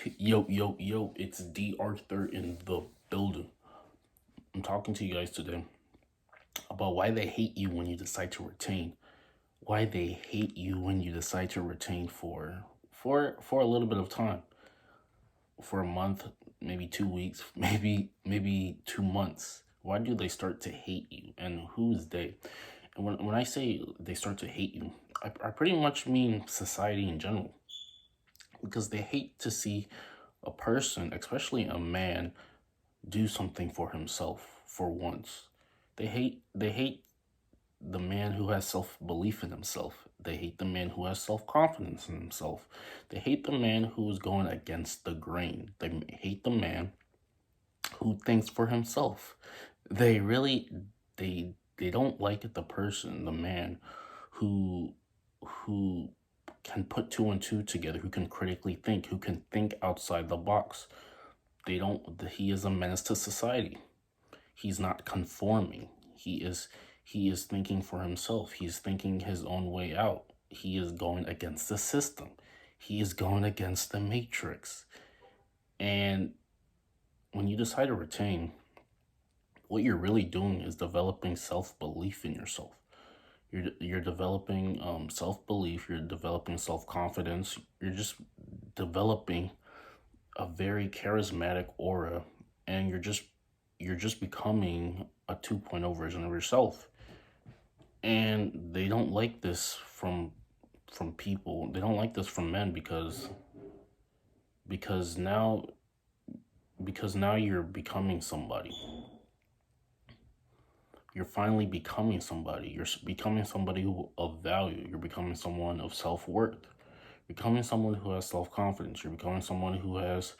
Yo, it's D.Arthur in the building. I'm talking to you guys today about why they hate you when you decide to retain. Why they hate you when you decide to retain for a little bit of time. For a month, maybe 2 weeks, maybe 2 months. Why do they start to hate you? And who's they? And when I say they start to hate you, I pretty much mean society in general. Because they hate to see a person, especially a man, do something for himself for once. They hate the man who has self-belief in himself. They hate the man who has self-confidence in himself. They hate the man who is going against the grain. They hate the man who thinks for himself. They really they don't like the person, the man who can put two and two together, who can critically think, who can think outside the box. They don't He is a menace to society. He's not conforming. He is thinking for himself. He's thinking his own way out. He is going against the system. He is going against the matrix. And when you decide to retain, what you're really doing is developing self-belief in yourself. You're developing self-belief, you're developing self-confidence, you're just developing a very charismatic aura, and you're just becoming a 2.0 version of yourself. And they don't like this from people. They don't like this from men because now you're becoming somebody. You're finally becoming somebody. You're becoming somebody of value. You're becoming someone of self-worth. Becoming someone who has self-confidence. You're becoming someone who is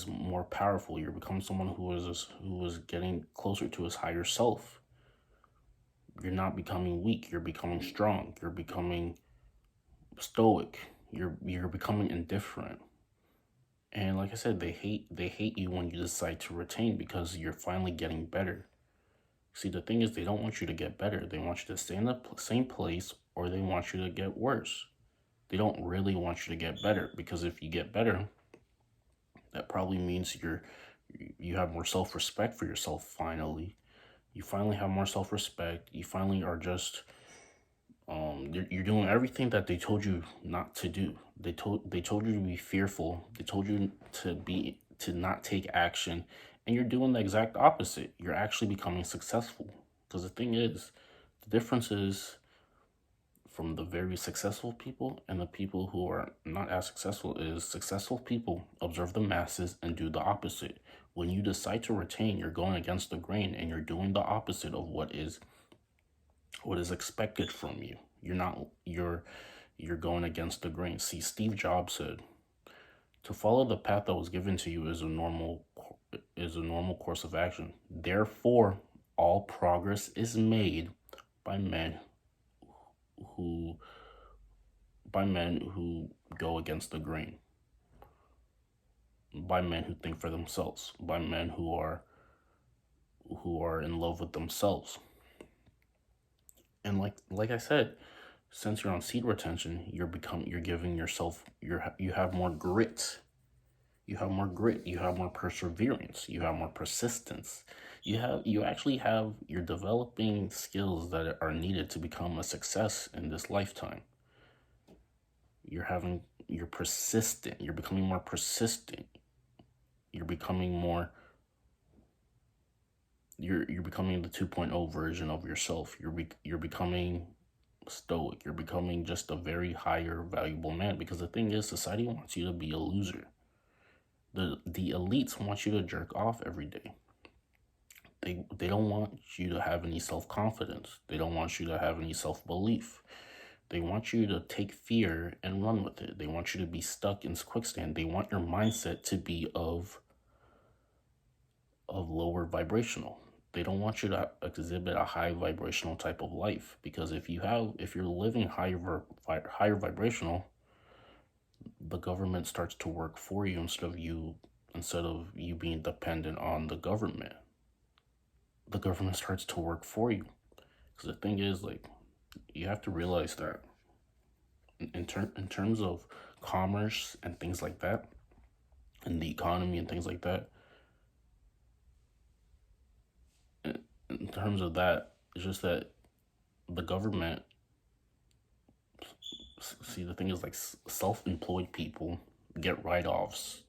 more powerful. You're becoming someone who is getting closer to his higher self. You're not becoming weak. You're becoming strong. You're becoming stoic. You're becoming indifferent. And like I said, they hate you when you decide to retain because you're finally getting better. See, the thing is, they don't want you to get better. They want you to stay in the same place, or they want you to get worse. They don't really want you to get better, because if you get better, that probably means you have more self-respect for yourself. Finally, you finally have more self-respect. You finally are just you're doing everything that they told you not to do. They told you to be fearful. They told you to not take action, and you're doing the exact opposite. You're actually becoming successful. Because the thing is, the difference is from the very successful people and the people who are not as successful is successful people observe the masses and do the opposite. When you decide to retain, you're going against the grain and you're doing the opposite of what is expected from you. You're going against the grain. See, Steve Jobs said, to follow the path that was given to you is a normal course of action. Therefore, all progress is made by men who go against the grain, by men who think for themselves, by men who are in love with themselves. And like I said, since you're on seed retention, you're giving yourself you have more grit. You have more grit, you have more perseverance, you have more persistence. You're developing skills that are needed to become a success in this lifetime. You're persistent, you're becoming more persistent. You're becoming more you're becoming the 2.0 version of yourself. You're becoming stoic. You're becoming just a very higher valuable man, because the thing is, society wants you to be a loser. The elites want you to jerk off every day. They don't want you to have any self-confidence. They don't want you to have any self-belief. They want you to take fear and run with it. They want you to be stuck in quicksand. They want your mindset to be of lower vibrational. They don't want you to exhibit a high vibrational type of life, because if you're living higher vibrational, the government starts to work for you instead of you being dependent on the government. The government starts to work for you. Because the thing is, like, you have to realize that in terms of commerce and things like that, and the economy and things like that, in terms of that, it's just that the government, see, the thing is, like, self-employed people get write-offs,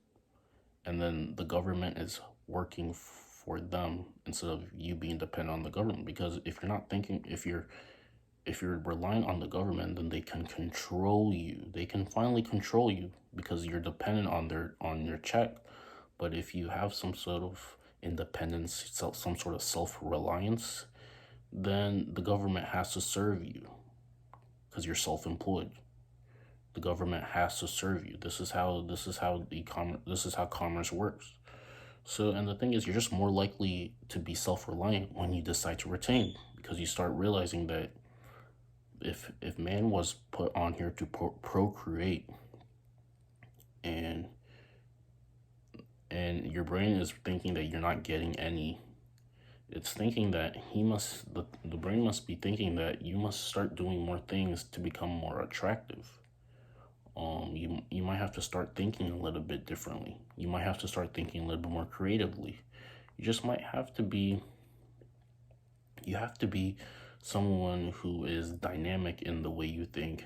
and then the government is working for them instead of you being dependent on the government. Because if you're not thinking, if you're relying on the government, then they can control you. They can finally control you because you're dependent on your check. But if you have some sort of independence, some sort of self-reliance, then the government has to serve you because you're self-employed. The government has to serve you. This is how commerce works. So, and the thing is, you're just more likely to be self-reliant when you decide to retain, because you start realizing that if man was put on here to procreate, and your brain is thinking that you're not getting any, it's thinking that the brain must be thinking that you must start doing more things to become more attractive. You might have to start thinking a little bit differently. You might have to start thinking a little bit more creatively. You just might have to be, you have to be someone who is dynamic in the way you think,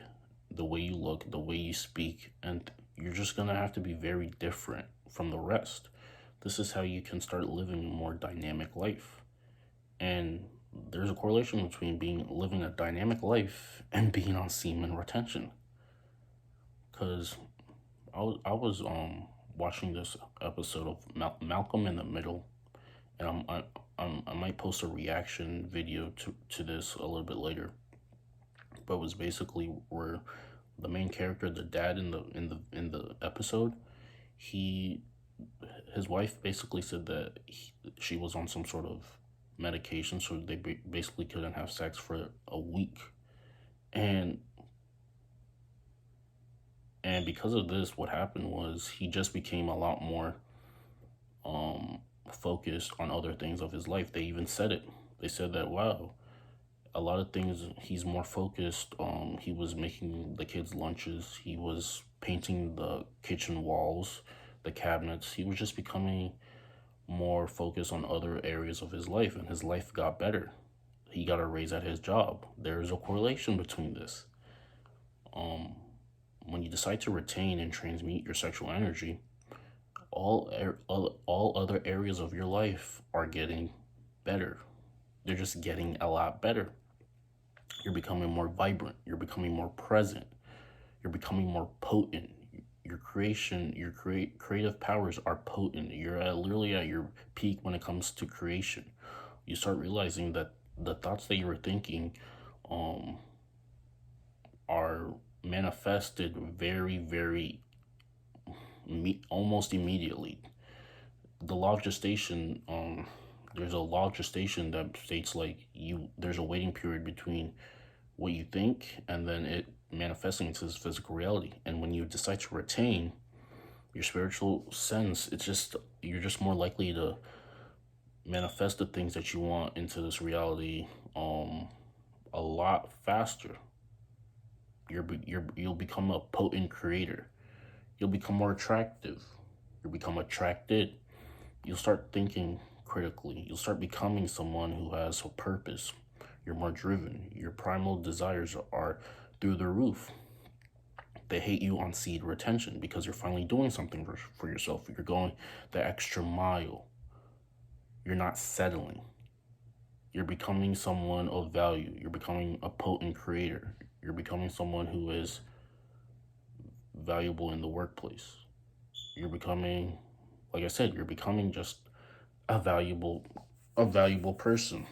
the way you look, the way you speak, and you're just gonna have to be very different from the rest. This is how you can start living a more dynamic life. And there's a correlation between living a dynamic life and being on semen retention. Because I was watching this episode of Malcolm in the Middle, and I might post a reaction video to this a little bit later. But it was basically where the main character, the dad in the episode, he his wife basically said that she was on some sort of medication, so they basically couldn't have sex for a week, and because of this, what happened was he just became a lot more focused on other things of his life. They even said it. They said that, wow, a lot of things he's more focused. He was making the kids lunches. He was painting the kitchen walls, the cabinets. He was just becoming more focused on other areas of his life, and his life got better. He got a raise at his job. There is a correlation between this. When you decide to retain and transmute your sexual energy, all other areas of your life are getting better. They're just getting a lot better. You're becoming more vibrant. You're becoming more present. You're becoming more potent. Your creative powers are potent. You're literally at your peak when it comes to creation. You start realizing that the thoughts that you were thinking are manifested very, very almost immediately. The law of gestation, there's a law of gestation that states, like, there's a waiting period between what you think and then it manifesting into this physical reality. And when you decide to retain your spiritual sense, you're just more likely to manifest the things that you want into this reality a lot faster. You'll become a potent creator. You'll become more attractive. You'll become attracted. You'll start thinking critically. You'll start becoming someone who has a purpose. You're more driven. Your primal desires are through the roof. They hate you on seed retention because you're finally doing something for yourself. You're going the extra mile. You're not settling. You're becoming someone of value. You're becoming a potent creator. You're becoming someone who is valuable in the workplace. You're becoming, like I said, you're becoming just a valuable person.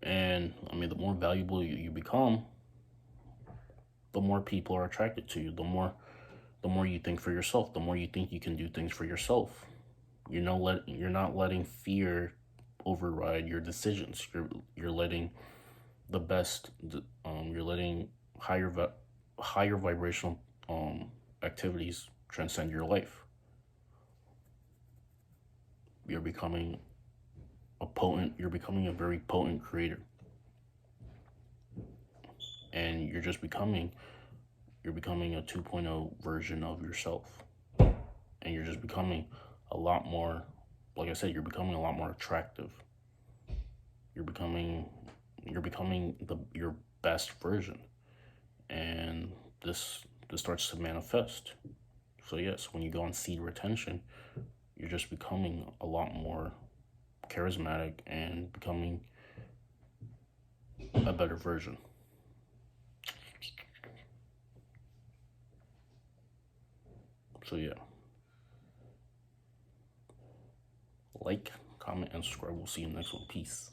And I mean, the more valuable you become, the more people are attracted to you. The more you think for yourself, the more you think you can do things for yourself. You're not letting fear override your decisions. You're letting the best. You're letting higher vibrational activities transcend your life. You're becoming a very potent creator, and you're just becoming you're becoming a 2.0 version of yourself. And you're just becoming a lot more, like I said, you're becoming a lot more attractive. You're becoming your best version. And this starts to manifest. So yes, when you go on seed retention, you're just becoming a lot more charismatic and becoming a better version. So yeah. Like, comment, and subscribe. We'll see you in the next one. Peace.